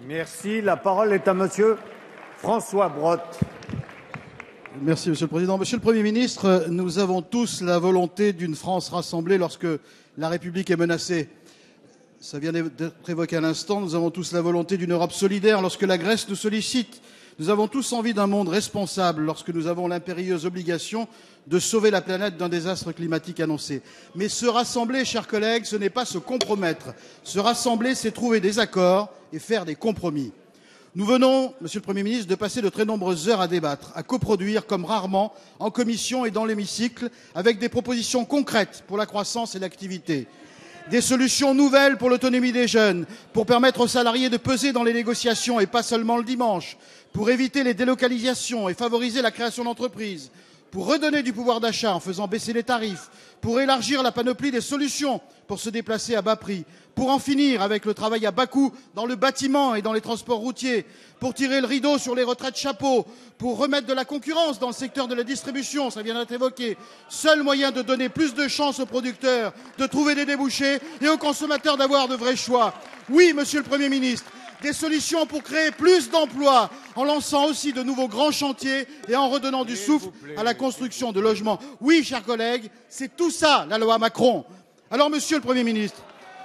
Merci. La parole est à monsieur François Brottes. Merci, Monsieur le Président. Monsieur le Premier ministre, nous avons tous la volonté d'une France rassemblée lorsque la République est menacée. Ça vient d'être évoqué à l'instant. Nous avons tous la volonté d'une Europe solidaire lorsque la Grèce nous sollicite. Nous avons tous envie d'un monde responsable lorsque nous avons l'impérieuse obligation de sauver la planète d'un désastre climatique annoncé. Mais se rassembler, chers collègues, ce n'est pas se compromettre. Se rassembler, c'est trouver des accords et faire des compromis. Nous venons, Monsieur le Premier ministre, de passer de très nombreuses heures à débattre, à coproduire comme rarement en commission et dans l'hémicycle, avec des propositions concrètes pour la croissance et l'activité. Des solutions nouvelles pour l'autonomie des jeunes, pour permettre aux salariés de peser dans les négociations et pas seulement le dimanche, pour éviter les délocalisations et favoriser la création d'entreprises, pour redonner du pouvoir d'achat en faisant baisser les tarifs, pour élargir la panoplie des solutions pour se déplacer à bas prix, pour en finir avec le travail à bas coût dans le bâtiment et dans les transports routiers, pour tirer le rideau sur les retraites chapeaux, pour remettre de la concurrence dans le secteur de la distribution, ça vient d'être évoqué. Seul moyen de donner plus de chances aux producteurs, de trouver des débouchés et aux consommateurs d'avoir de vrais choix. Oui, Monsieur le Premier ministre, des solutions pour créer plus d'emplois, en lançant aussi de nouveaux grands chantiers et en redonnant du souffle à la construction de logements. Oui, chers collègues, c'est tout ça, la loi Macron. Alors, Monsieur le Premier ministre,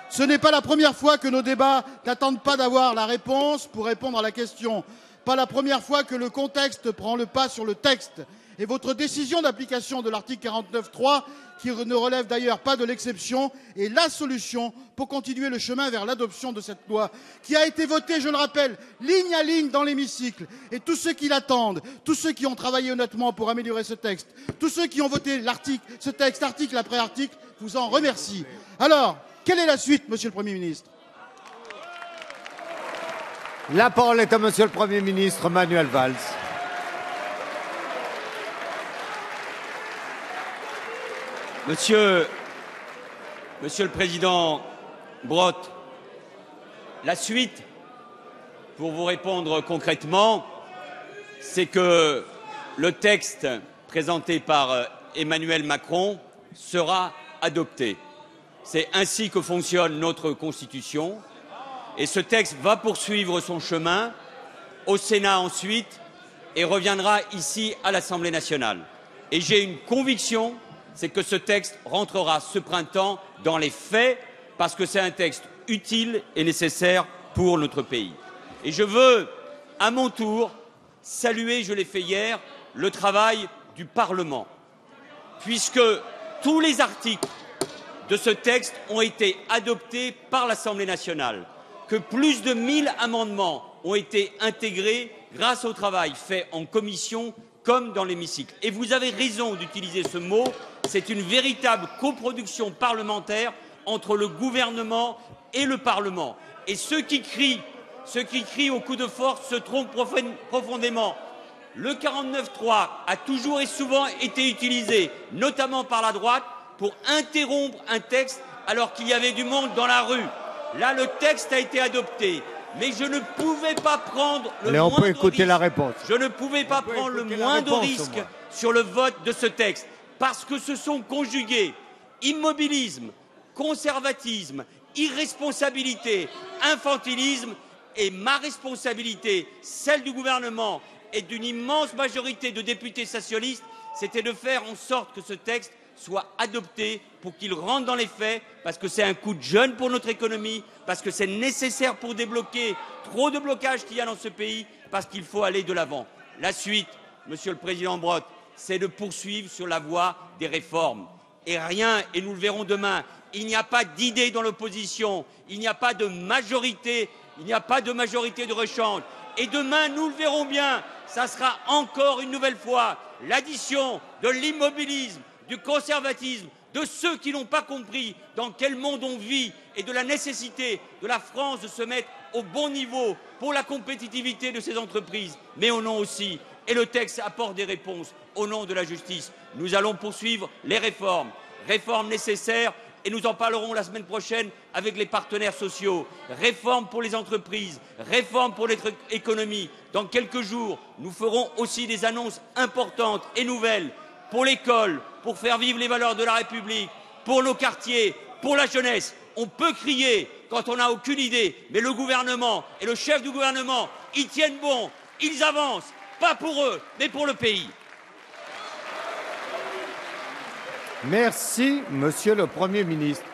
ce n'est pas la première fois que nos débats n'attendent pas d'avoir la réponse pour répondre à la question. Pas la première fois que le contexte prend le pas sur le texte. Et votre décision d'application de l'article 49.3, qui ne relève d'ailleurs pas de l'exception, est la solution pour continuer le chemin vers l'adoption de cette loi, qui a été votée, je le rappelle, ligne à ligne dans l'hémicycle. Et tous ceux qui l'attendent, tous ceux qui ont travaillé honnêtement pour améliorer ce texte, tous ceux qui ont voté ce texte article après article, vous en remercient. Alors, quelle est la suite, Monsieur le Premier ministre? La parole est à monsieur le Premier ministre Manuel Valls. Monsieur le Président Brottes, la suite, pour vous répondre concrètement, c'est que le texte présenté par Emmanuel Macron sera adopté. C'est ainsi que fonctionne notre Constitution. Et ce texte va poursuivre son chemin au Sénat ensuite et reviendra ici à l'Assemblée nationale. Et j'ai une conviction, c'est que ce texte rentrera ce printemps dans les faits parce que c'est un texte utile et nécessaire pour notre pays. Et je veux, à mon tour, saluer, je l'ai fait hier, le travail du Parlement, puisque tous les articles de ce texte ont été adoptés par l'Assemblée nationale, que plus de 1000 amendements ont été intégrés grâce au travail fait en commission comme dans l'hémicycle. Et vous avez raison d'utiliser ce mot, c'est une véritable coproduction parlementaire entre le gouvernement et le Parlement. Et ceux qui crient au coup de force se trompent profondément. Le 49.3 a toujours et souvent été utilisé, notamment par la droite, pour interrompre un texte alors qu'il y avait du monde dans la rue. Là, le texte a été adopté, mais je ne pouvais pas prendre le moindre risque. La réponse. Je ne pouvais pas prendre le moindre risque sur le vote de ce texte, parce que se sont conjugués immobilisme, conservatisme, irresponsabilité, infantilisme, et ma responsabilité, celle du gouvernement et d'une immense majorité de députés socialistes, c'était de faire en sorte que ce texte soit adopté pour qu'il rentre dans les faits, parce que c'est un coup de jeune pour notre économie, parce que c'est nécessaire pour débloquer trop de blocages qu'il y a dans ce pays, parce qu'il faut aller de l'avant. La suite, Monsieur le Président Brottes, c'est de poursuivre sur la voie des réformes. Et nous le verrons demain, il n'y a pas d'idée dans l'opposition, il n'y a pas de majorité, de rechange. Et demain, nous le verrons bien, ça sera encore une nouvelle fois l'addition de l'immobilisme, du conservatisme, de ceux qui n'ont pas compris dans quel monde on vit et de la nécessité de la France de se mettre au bon niveau pour la compétitivité de ses entreprises, mais au nom aussi, et le texte apporte des réponses, au nom de la justice. Nous allons poursuivre les réformes nécessaires, et nous en parlerons la semaine prochaine avec les partenaires sociaux. Réformes pour les entreprises, réformes pour notre économie. Dans quelques jours, nous ferons aussi des annonces importantes et nouvelles pour l'école, pour faire vivre les valeurs de la République, pour nos quartiers, pour la jeunesse. On peut crier quand on n'a aucune idée. Mais le gouvernement et le chef du gouvernement, ils tiennent bon, ils avancent, pas pour eux, mais pour le pays. Merci, Monsieur le Premier ministre.